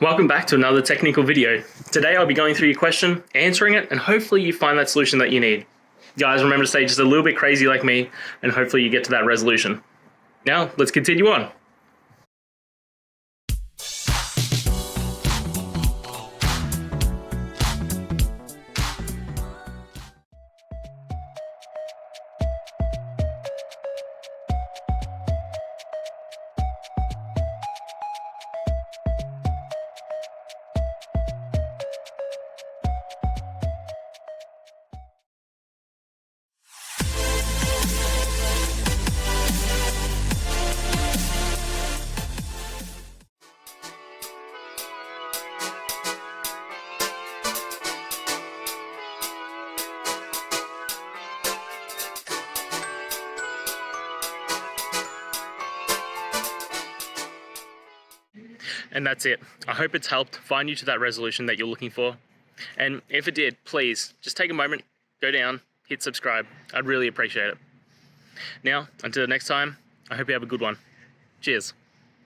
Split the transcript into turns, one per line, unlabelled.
Welcome back to another technical video. Today I'll be going through your question, answering it, and hopefully you find that solution that you need. Guys, remember to stay just a little bit crazy like me, and hopefully you get to that resolution. Now, let's continue on. And that's it. I hope it's helped find you to that resolution that you're looking for. And if it did, please just take a moment, go down, hit subscribe. I'd really appreciate it. Now, until next time, I hope you have a good one. Cheers.